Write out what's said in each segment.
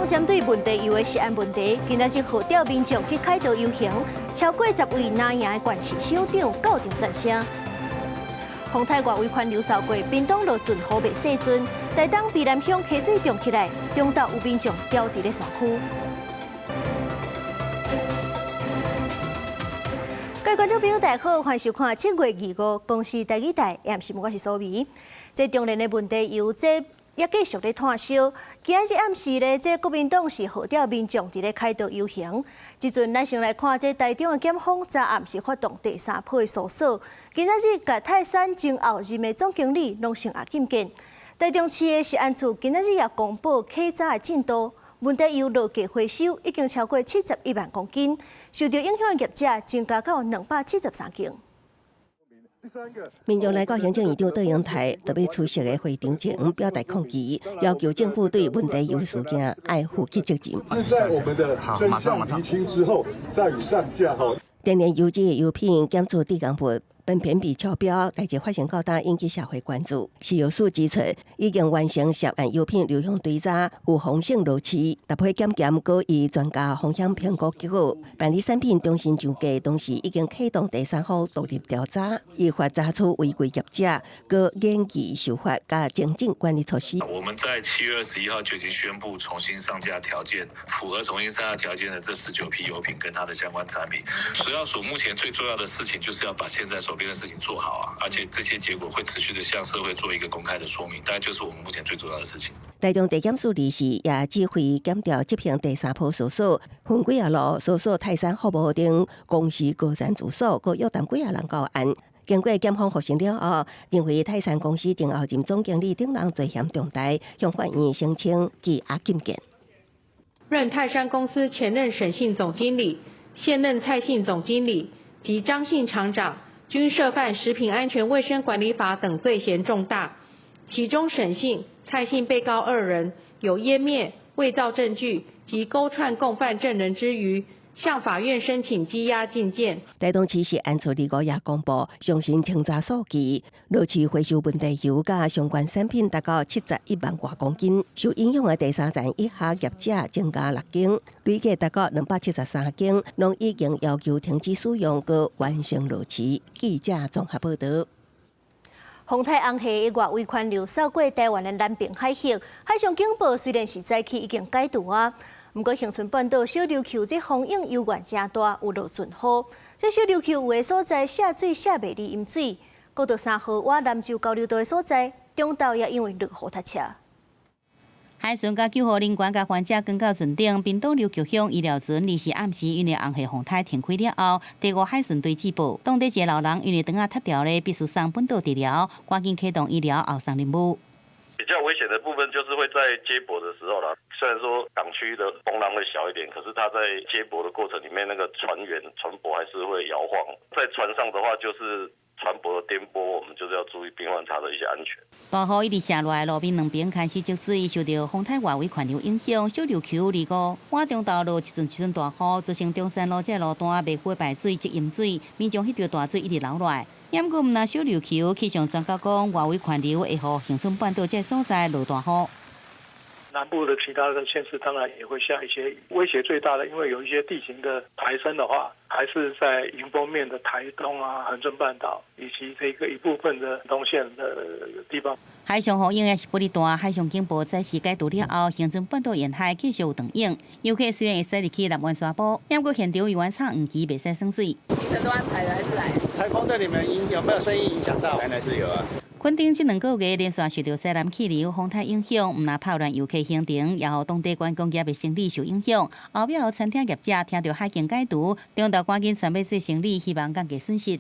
方针对问题游的食安问题，今仔日号召民众去凯道游行，超过10位拿赢的县市首长到场赞声。丰泰外围环流扫过，屏东落尽雨未细阵，台东避南乡溪水涨起来，中岛有民众掉伫咧山区。各位观众朋友，大家好，欢迎收看7月25公视第2台，暗时我是苏眉。这中年的问题由这也继续咧炭烧。今日暗时咧，这国民党是号召民众伫咧凯道游行。即阵咱先来看这台中的检方昨暗时发动第3波的搜索。今仔日甲泰山前后任的总经理拢成押禁见。台中市的食安处今仔日也公布起早的进度，问题油落价回收已经超过71万公斤，受到影响的业者增加到273件。民众来到行政院长倒阳台，特别出席的会场前表达抗议，要求政府对问题油事件爱负起责任。是在我们的真相厘清之后，再予上架哈。天然油脂的油品检出低钢物。本片比超标，代志发生到大引起社会关注。是由数指出，已经完成涉案油品流向追查，有风险落市。搭配检高以专家风险评估结果，办理产品中心上架，同时已经启动第3方独立调查，依法查处违规业者，各严厉守法加精进管理措施。我们在7月21号就已经宣布重新上架条件，符合重新上架条件的这19批油品跟它的相关产品。食药署目前最重要的事情就是要把现在手边的事情做好啊，而且这些结果会持续的向社会做一个公开的说明，大概就是我们目前最重要的事情。台中地检署理事也指挥检调执行第3波搜索，分几路搜索泰山服务等公司高层住所，佮约谈几人到案。经过检方核实了后，认为泰山公司前后任总经理等人罪嫌重大，向法院申请羁押禁见。任泰山公司前任沈姓总经理、现任蔡姓总经理及张姓厂长，均涉犯食品安全卫生管理法等罪嫌重大，其中沈姓、蔡姓被告2人有湮灭、伪造证据及勾串共犯证人之余，向法院申请羁押禁见。台东市食安处25日公布最新清查数据，落市回收问题油甲相关产品达到71万多公斤，受影响的第3站以下业者增加6件，累计达到273件，拢已经要求停止使用，佮完成落市。记者综合报道。丰泰红溪的外围环流扫过台湾的南平海峡，海上警报虽然是早起已经解除啊。不过，恒春半岛小琉球这风影悠远真大，有落尽雨。这小琉球有的所在下水下袂离淹水，国道3号往南州交流道的所在，中岛也因为落雨塞车。海巡甲救护人员甲患者赶到船顶，屏东琉球乡医疗船2时暗时因为红溪洪台停开了后，第5海巡队接报，当地一个老人因为肠仔塌掉咧，必须送本岛治疗，赶紧启动医疗后送任务。比较危险的部分就是会在接驳的时候啦，虽然说港区的风浪会小一点，可是它在接驳的过程里面，那个船舶还是会摇晃。在船上的话，就是船舶的颠簸，我们就是要注意病患他的一些安全。大雨一直下落来，路面两边开始积水，受到丰泰外围环流影响，小琉球25晚中道路一阵大雨，造成中山路这路段未会排水即淹水，民众迄条大水一直流落来。不过，唔那小琉球气象专家讲，外围环流会予恒春半岛这所在落大雨。南部的其他的县市当然也会下一些，威胁最大的，因为有一些地形的抬升的话，还是在迎风面的台东啊、恒春半岛以及这个一部分的东线的地方。海上雨影也是不哩大，海上警报在时解除了后，恒春半岛沿海继续有长影。游客虽然会使入去南湾沙坡，不过现场渔湾场唔期袂使升水。行程都安排了还是来？台风对你们有没有生意影响到？当然是有啊。垦丁这2个月连续受到西南气流、风台影响，唔那泡乱游客行程，也让当地观光业的生意受影响。后壁餐厅业者听到海警解除，中岛赶紧全要做生意，希望降低损失。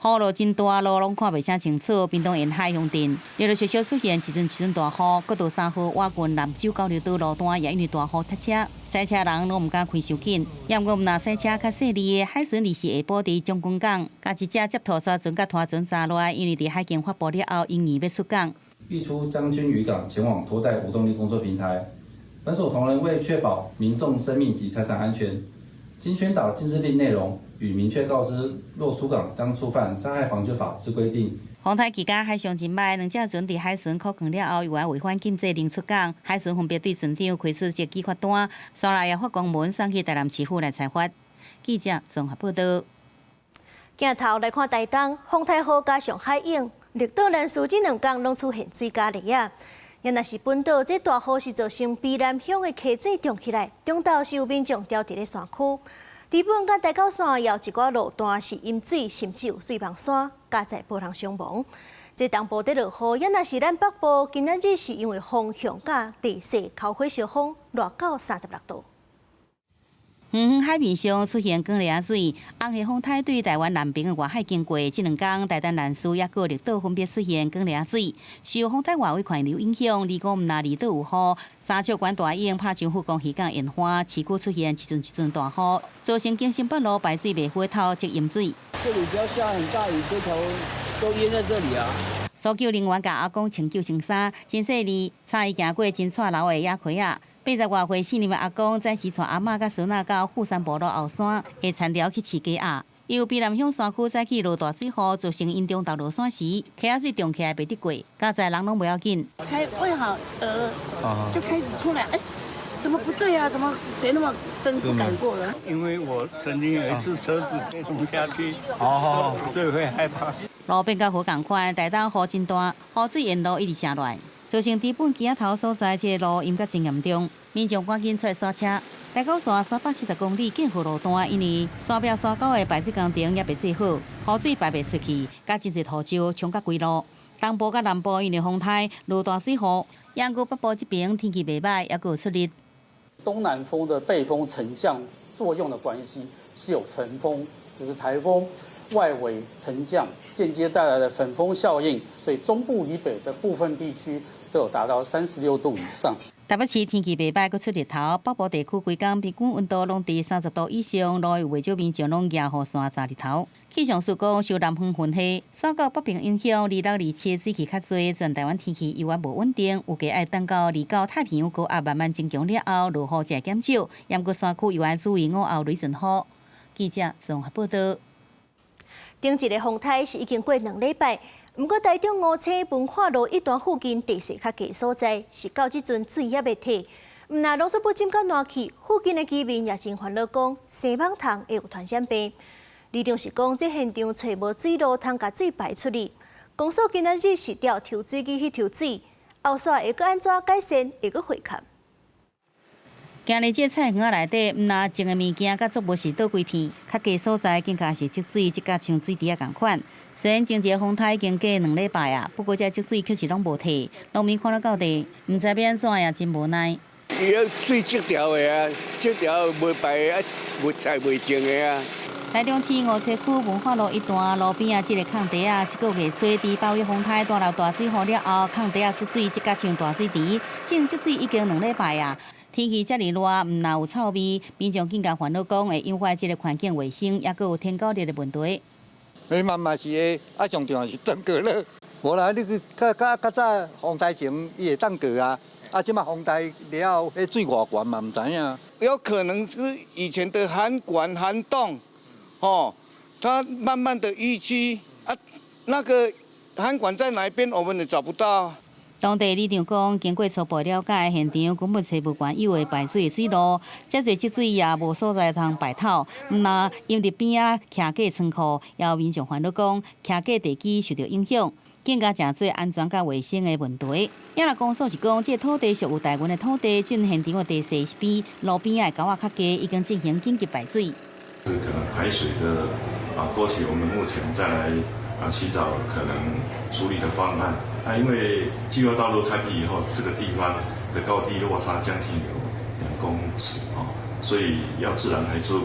雨落真大，路拢看袂啥清楚。屏东沿海乡镇陆陆续续出现一阵大雨，国道3号瓦郡南州交流道路段也因为大雨塞车，赛车人拢唔敢开伤紧。不过，那赛车较细腻的海巡2时下晡伫将军港，甲一只接拖沙船甲拖船砸落来，因为伫海警发布了后，因而要出港。预出将军渔港前往拖带无动力工作平台。本所同仁为确保民众生命及财产安全，经宣导禁制令内容与明确告知，若出港将触犯《灾害防治法》之规定，风台期间海象真歹，2只船伫海巡靠港了后，意外违反禁制令出港，海巡分别对船长开出一记罚单，稍来也发公文送去台南市府来裁罚。记者综合报道。镜头来看台东风台号加上海涌，绿岛南苏这2天拢出现水加力啊！也若是本岛这大雨是造成卑南乡的溪水涨起来，中岛是有民众掉伫咧山区。日本甲大高山也有一寡路段是淹水，甚至有水崩山，加在无人伤亡。这东部在落雨，也若是咱北部今仔日是因为风向甲地势靠火烧风，热到36度。远海面上出现光亮水，红黑风台对台湾南边的外海经过，这2天台东南苏也个绿岛分别出现光亮水。受风台外围环流影响，如果毋那离岛有雨，三尺管大涌拍上富江渔港沿岸，市区出现一阵大雨，造成京新北路排水袂回头，即淹水。这里只要下很大雨，这条都淹在这里啊。搜救人员甲阿公穿救生衫，真细腻，差伊行过真错楼的野溪啊。80多岁4年的阿公暂时带阿嬷甲孙仔到富山部落后山下田寮去饲鸡鸭。由卑南乡山区早起落大水雨，造成因中道落山时，溪仔水涨起来袂得过，加在人拢不要紧。才喂好就开始出来，怎么不对啊？怎么水那么深不敢过了？因为我曾经有一次车子被冲下去，所以会害怕。路边甲河同款，台东雨真大，雨水沿路一直下乱。造成基本街头所在这路淹甲真严重，民众赶紧出来刹车。大高山340公里建河路段，因为山壁山沟的排水工程也袂做好，雨水排袂出去，甲真侪土石冲甲规路。东部甲南部因为风台落大水雨，央过北部这边天气袂歹，也有出日。东南风的背风沉降作用的关系，是有层风，就是台风外围沉降间接带来的粉风效应，所以中部以北的部分地区都有达到36度以上。台北市天气袂歹，阁出日头，北部地区规天平均温度拢伫30度以上，路有袂少民众拢举雨伞晒日头。气象署讲，受南风云系受到北平影响，26、27水气较侪，全台湾天气依然无稳定，有计爱等到29太平洋高压慢慢增强了后，落雨才减少。沿过山区依然注意午后雷阵雨。记者综合报道。顶一个风台是已经过2礼拜，不过台中5车文化路一段附近地势较低所在，是到即阵水也未退。毋那农作物浸甲烂去，附近的居民也真烦恼，讲生蠓虫会有传染病。里长是讲，这现场找无水路通甲水排出去。公所今仔日是调抽水机去抽水，后续会阁安怎改善，会阁回看。今日这菜园仔内底，毋那种的物件甲作物是倒几片，较低所在更加是积水，即甲像水池啊共款。虽然前一个风台已经过2礼拜啊，不过这积水确实拢无退。农民看了到地，毋知要安怎也真无奈。伊个水积条的啊，积条袂排啊，袂菜袂净的啊。台中市5车区文化路一段路边啊，这个空地啊，1个月初伫8月风台大流大水雨了后，空地啊积水，即甲像大水池，种积水已经2礼拜啊。天气遮尔热，毋那有臭味，民众更加烦恼讲会影响即个环境卫生，也佫有天高热的问题。嘛是个，啊上重要是登革热。无啦，你较早风台前伊会登革啊，即马风台了后，迄水偌悬嘛毋知影。有可能是以前的涵管涵洞，它慢慢的淤积啊，那个涵管在哪一边，我们也找不到。当地里长讲，经过初步了解，现场根本找无原有的排水水路，遮侪积水也无所在通排透。那因伫边仔徛过仓库，也有民众烦恼讲，徛过地基受到影响，更加真侪安全甲卫生的问题。也若公所是讲，这土地属于台湾的土地，进现场的地势是比路边的沟仔较低，已经进行紧急排水。是可能排水的过去，我们目前再来寻找可能处理的方案。因为计划道路开辟以后，这个地方的高低落差将近有2公尺所以要自然排出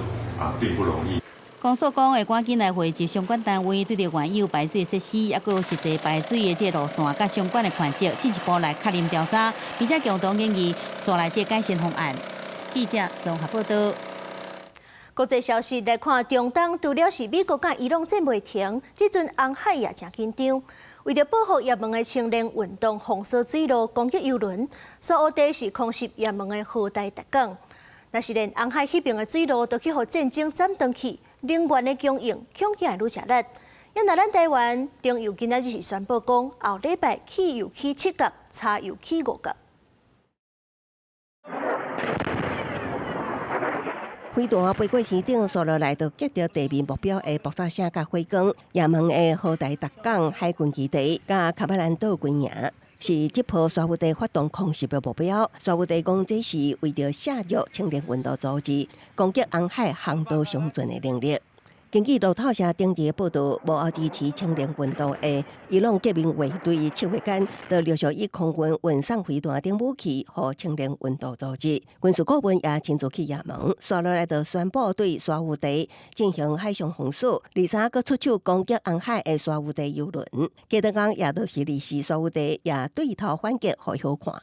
并不容易。公所讲会赶紧来汇集相关单位，对着原有排水设施，也佫实际排水的这路线，甲相关的款迹进一步来确认调查，并且共同建议所来这改善方案。记者综合报道。国际消息来看，中东除了是美国甲伊朗这袂停，这阵红海也真紧张。为着保护也门的青年运动封锁水路攻击油轮，所乌地是空袭也门的豪大特港。若是连红海迄边的水路都去互战争斩断去，能源的供应恐惊会愈吃力。因那咱台湾中油今仔日是宣布讲，后礼拜起油起7角，柴油起5角。飞弹飞过天顶，所落来到击着地面目标的爆炸声甲火光，也门的荷台特港海军基地甲卡巴兰岛军营。是这波沙乌地发动空袭的目标。沙乌地讲，这是为着下入青年运动组织攻击红海航道上船的能力。根据路透社顶日的报道，幕后支持青年运动的伊朗革命卫队7月间，就陆续以空军运送飞弹等武器予青年运动组织。军事顾问也亲自去也门，刷落来就宣布对沙乌地进行海上封锁，第三个出手攻击红海的沙乌地油轮。加得讲，也就是利是沙乌地也对头反击，互好看。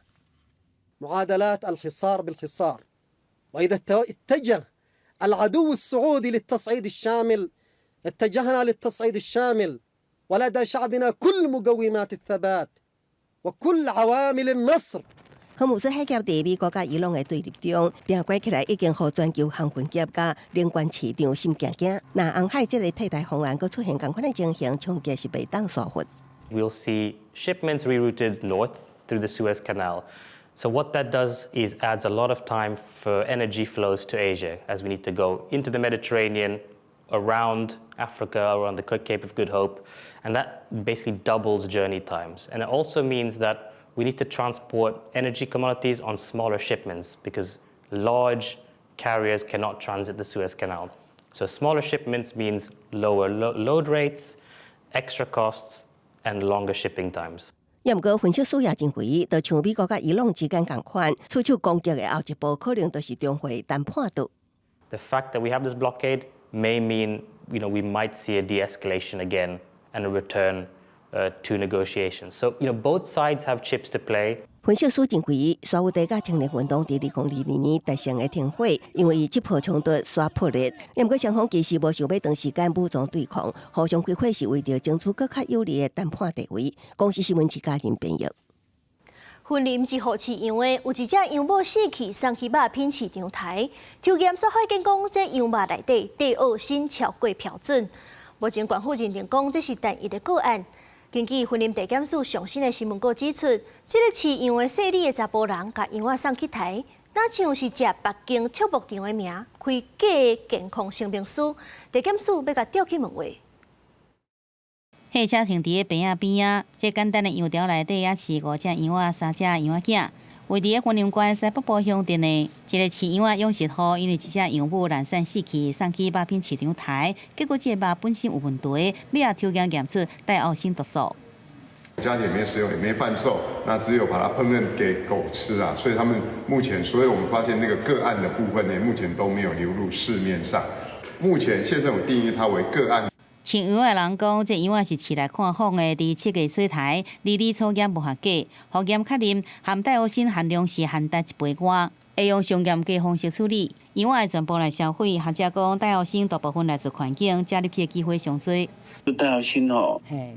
معادلات الحصار بالحصار، وإذا اتجه العدو السعودي للتصعيد الشامل اتجهنا للتصعيد الشامل ولدى شعبنا كل مقومات الثبات وكل عوامل النصر。荷姆斯海峡在美国甲伊朗的对立中，定关起来已经互全球航军业甲能源市场心惊惊。那红海这个替代方案，佫出现同款的情形，冲击是袂当疏忽。We'll see shipments rerouted north through the Suez Canal. So what that does is adds a lot of time for energy flows to Asia, as we need to go into the Mediterranean, around Africa, around the Cape of Good Hope, and that basically doubles journey times. And it also means that we need to transport energy commodities on smaller shipments because large carriers cannot transit the Suez Canal. So smaller shipments means lower load rates, extra costs, and longer shipping times. 也毋过分析师也认为，就像美国甲伊朗之间共款，出手攻击的后一步可能就是中会谈判度。The fact that we have this blockade may mean, we might see a de-escalation again and a return to negotiations. So, both sides have chips to play. 分析师认为，沙乌地甲青年运动伫2022年达成的停火，因为这波冲突煞破裂。也毋过双方其实无想要长时间武装对抗，互相开火是为着争取更较有利的谈判地位。公司新闻记家人编译。云林一号饲羊的有一只羊母死去，送去肉品市场台。抽检所发现讲，这羊肉内底地奥辛超过标准。目前官府认定讲，这是单一的个案。根据云林地检署上新的新闻稿指出，这个饲羊的姓李的查甫人，把羊仔送去台，那像是食北京畜牧场的名，开假的健康声明书。地检署要甲调去问话。汽车停伫个边仔，这简单的羊条内底也饲5只羊仔、3只羊仔囝。位伫个云林县西北部乡镇的一个饲羊仔养殖户，因为一只羊母懒散死去，送去肉品市场台，结果这肉本身有问题，要抽检出带奥辛毒素。家里面使用也没贩售，那只有把它烹饪给狗吃啊，所以他们目前，所以我们发现那个个案的部分呢，目前都没有流入市面上。目前县政府定义它为个案。饲羊的人讲，这羊仔是饲来看风的，伫7个水台，离离抽检无合格，复检确认含带奥辛含量是含达1倍外，会用上严格方式处理。羊仔全部来销毁，学者讲带奥辛大部分来自环境，加入去的机会上低。带奥辛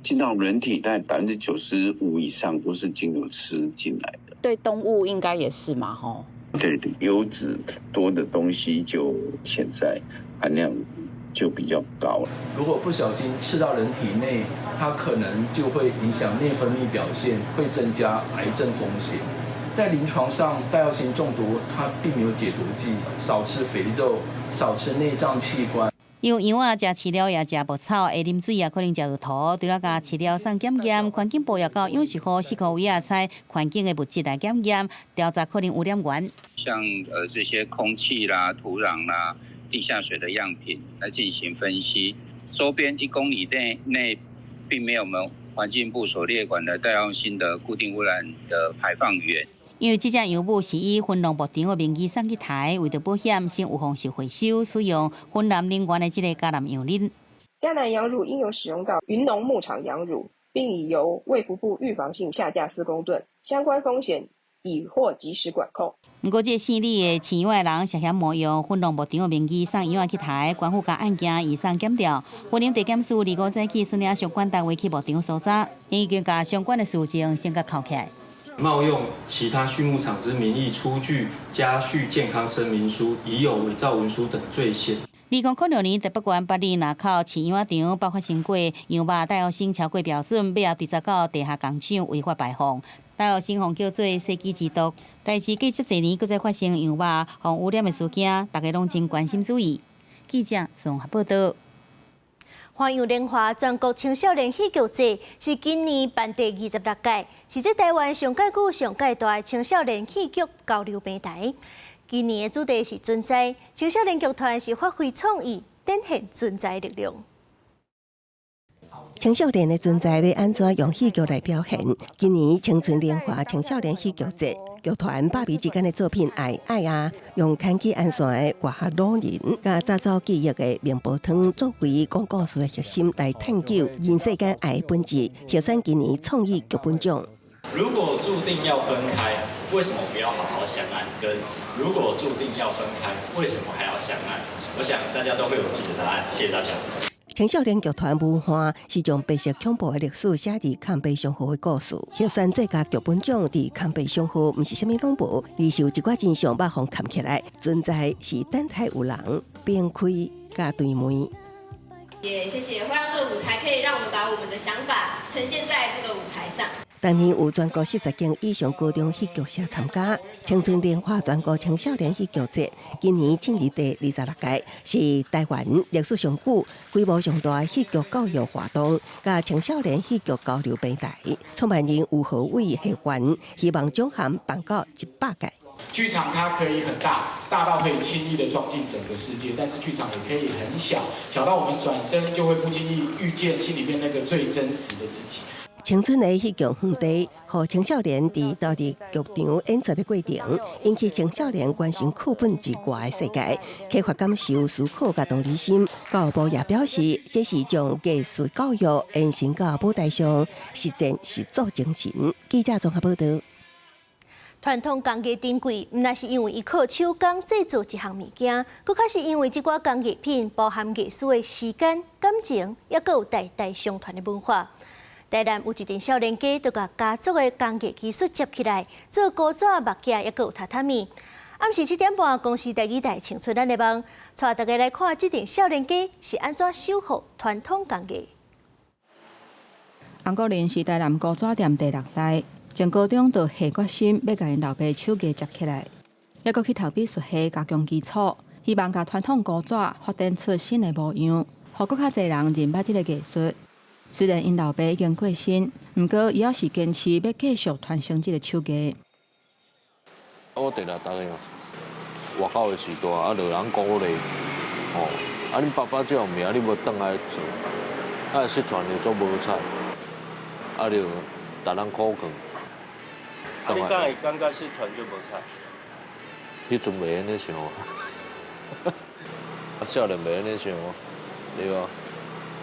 进到人体，大概95%以上都是经由吃进来的。对动物应该也是嘛，吼。对，油脂多的东西就潜在含量就比较高了。如果不小心吃到人体内，它可能就会影响内分泌表现，会增加癌症风险。在临床上，带奥辛中毒它并没有解毒剂，少吃肥肉，少吃内脏器官。因为羊仔食饲料也食牧草，会啉水也可能食到土，除了甲饲料送检验，环境部也到养殖户4个位仔采环境的物质来检验，调查可能污染源。像这些空气啦、土壤啦、地下水的样品来进行分析，周边1公里内并没有我们环境部所列管的带奥辛的固定污染的排放源。因为这只羊母是以云农牧场的名义送去台，为着保险，先有方式回收使用云南能源的这个迦南羊乳。迦南羊乳应有使用到云农牧场羊乳，并已由卫福部预防性下架施工盾，相关风险已获及时管控。不过，这姓李的饲羊的人涉嫌冒用云农牧场的名义送羊去台，官府将案件移送检调。云林地检署25早起率领相关单位去牧场搜查，已经将相关的事情先甲扣起来。冒用其他畜牧场之名义出具家畜健康声明书，已有伪造文书等罪嫌。2006年台北县八里那口饲养仔场爆发生过羊肉大学生超过标准，尾后被查到地下工厂违法排放，大学生互叫做世纪之毒。代志过这侪年，搁再发生羊肉互污染的事件，大家拢真关心注意。记者综合报道。花样年华全国青少年戏剧节是今年办第26届，是这台湾上届久、上届大的青少年戏剧交流平台。今年的主题是存在，青少年剧团是发挥创意，展现存在力量。青少年的存在要安怎用戏剧来表现？今年青春年华青少年戏剧节，剧团百味之间的作品《爱爱啊》，用牵起安线的外校老人，甲早早记忆的面包汤作为讲故事的核心来探究人世间爱的本质，获选今年创意剧本奖。如果注定要分开，为什么不要好好相爱？跟如果注定要分开，为什么还要相爱？我想大家都会有自己的答案。谢谢大家。青少年剧团舞花是将白色恐怖的历史写伫抗悲伤河的故事，获选最佳剧本奖伫抗悲伤河，毋是啥物拢无，而是有一寡真相把风扛起来。存在是等待有人边开甲对门。也谢谢会让这个舞台可以让我们把我们的想法呈现在这个舞台上。当年有全国10间以上高中戏剧社参加青春年华全国青少年戏剧节，今年庆历第26届，是台湾历史上久、规模上大的戏剧教育活动，甲青少年戏剧交流平台。创办人吴和伟协员，希望奖项办到100届。剧场它可以很大，大到可以轻易的装进整个世界，但是剧场也可以很小，小到我们转身就会不经意遇见心里面那个最真实的自己。青春的戏剧园地，和青少年伫到伫剧场演出的过程，引起青少年关心课本之外的世界，启发感受、思考甲同理心。教育部也表示，这是将艺术教育延伸到舞台上，实践实作精神。记者综合报道。传统工艺珍贵，毋但是因为伊靠手工制作一项物件，佫较是因为这寡工艺品包含艺术的时间、感情，也佫有代代相传的文化。台南有一阵少年家，就甲家族的工艺技术接起来，做古纸、木架，也佫有榻榻米。暗时7点半，公司第2台青春咱的梦，带大家来看这阵少年家是安怎守护传统工艺。洪国林是台南古纸店第6代。从高中就下决心要甲因老爸手艺接起来，也阁去投笔术系加强基础，希望甲传统古纸发展出新的模样，互更较侪人认捌这个艺术。虽然因老爸已经过身，不过伊还是坚持要继续传承这个手艺。我第6代个，外口的时代啊，就人鼓励，啊，你爸爸这样命，你无倒来做，啊，失传就做无彩，啊，就逐人苦劝。你刚刚失传就无菜，迄阵袂安尼想啊，少年袂安尼想啊，对啊，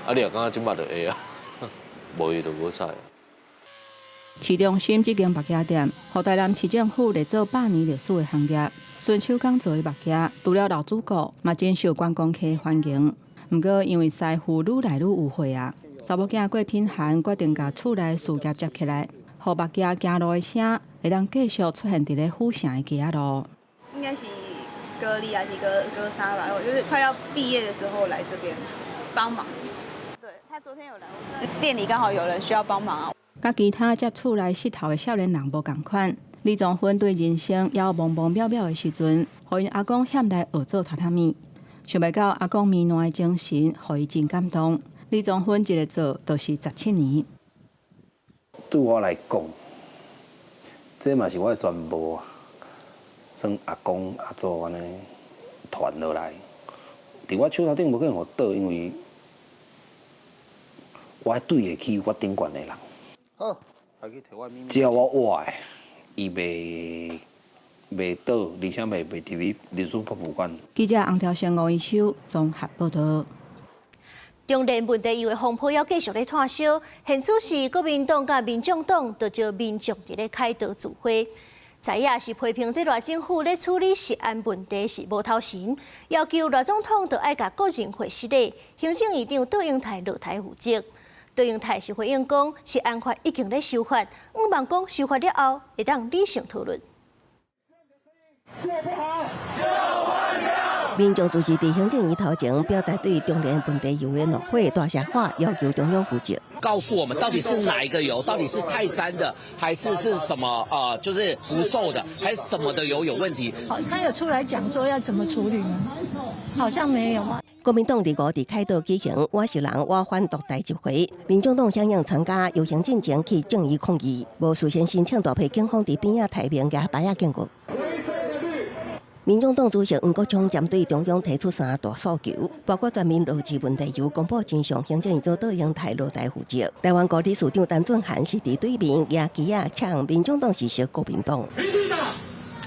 啊你也感觉即摆就会啊，无伊就无菜。市中心这间木架店，互台南市政府立做100年历史的行业，纯手工做的木架，除了老主顾，嘛真受观光客欢迎。不过因为师傅愈来愈有血啊，查某囝郭品涵决定甲厝内事业接起来。互木架行路的声会当继续出现伫咧府城的街路。应该是高2还是高3吧？我就是快要毕业的时候来这边帮忙。对他昨天有来，店里刚好有人需要帮忙啊。甲其他接厝内识头的少年人无共款，李宗芬对人生也有懵懵渺渺的时阵，互因阿公险来学做榻榻米。想袂到阿公绵软的精神，互伊真感动。李宗芬一个做就是17年。对我来讲，这嘛是我的全部啊！算阿公阿祖安尼传落来，伫我手头顶无可能互倒，因为我还对得起我顶悬的人。好，只要我活的，伊袂倒，而且袂入去历史博物馆。记者洪条生吴一修综合报道。中联问题又的风波要继续咧炭烧，现此时国民党甲民众党就招民众伫咧开刀自会。知影是批评这赖政府咧处理食安问题是无头神，要求赖总统就爱甲个人会失礼，行政院长杜英泰落台负责。杜英泰是回应讲，食安法已经咧修法，希望讲修法了后会当理性讨论。做不好就换掉。民众主持伫行政院头前表达对中联问题油的怒火大声话，要求中央负责。告诉我们到底是哪一个油，到底是泰山的，还是什么就是福寿的，还是什么的油有问题？好，他有出来讲说要怎么处理吗？好像没有嘛。国民党2日伫凯道举行我是人我反独大集会，民众党响应参加游行进前去正义抗议，无事先申请大批警方伫边仔抬名举牌警告。民众党主席黄国昌针对中央提出3大诉求，包括全面落实问题由公布真相，行政院长倒应台落台负责。台湾高理事长陈俊涵是伫对面举旗啊，呛民众党是属国民党。民进党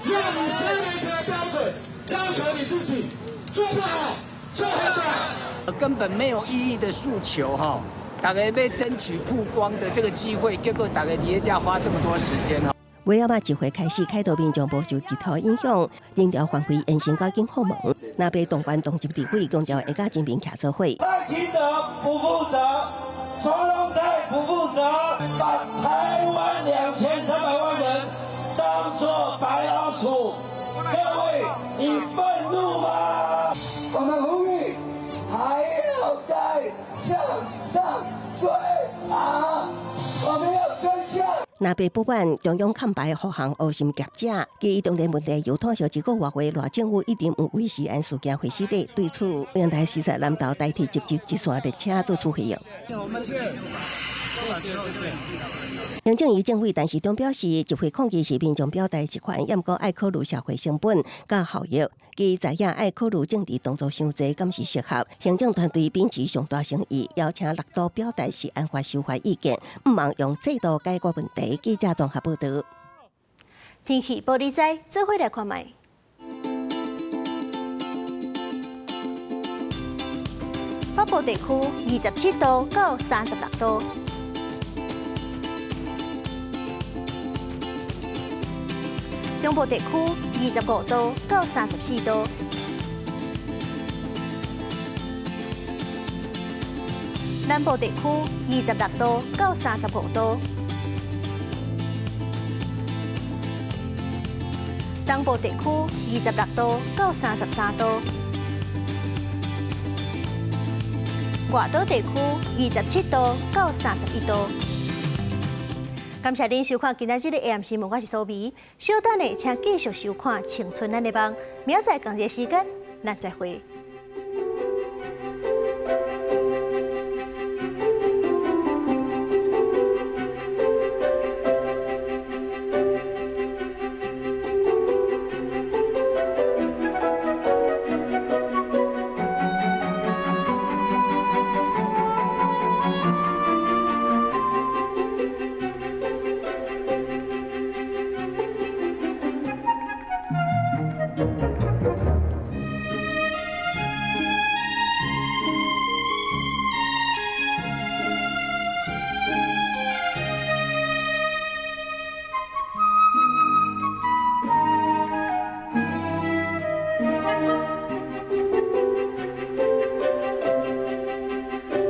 要你3年前的标准，要求你自己做不好就回来。根本没有意义的诉求哈，大家要争取曝光的这个机会，结果大家伫家花这么多时间哈。尾仔集会开始，凯道民众无受一头影响，仍条返回延伸到警后门。那被动员动集地会，强调会甲人民徛做伙。赖清德不负责，双龙台不负责，把台湾2300万人当作白老鼠，各位，你愤怒吗？我们呼吁还要再向上追查，我们要真相。那被不满中央看牌护航恶心业者，基中联问题由拖小1个月回，赖政府一定有为食安事件会死地。对此，阳台视察南投代替集集一线列车做出回应。行政院政委陈时中表示，集会抗议是民众表达一款，也毋过爱考虑社会成本甲效益。基知影爱考虑政治动作伤济，敢是适合。行政团队秉持上大诚意，邀请6都表达是安法修法意见，毋忙用制度解决问题。记者综合报道。天气报你知，做伙来看卖。北部地区27度到36度。中部地区25度到34度，南部地区26度到35度，东部地区26度到33度，外岛地区27度到31度。感谢您收看今仔日的 AM 新闻，我是苏眉。稍等的，请继续收看《青春咱的梦》，明仔同一时间，咱再会。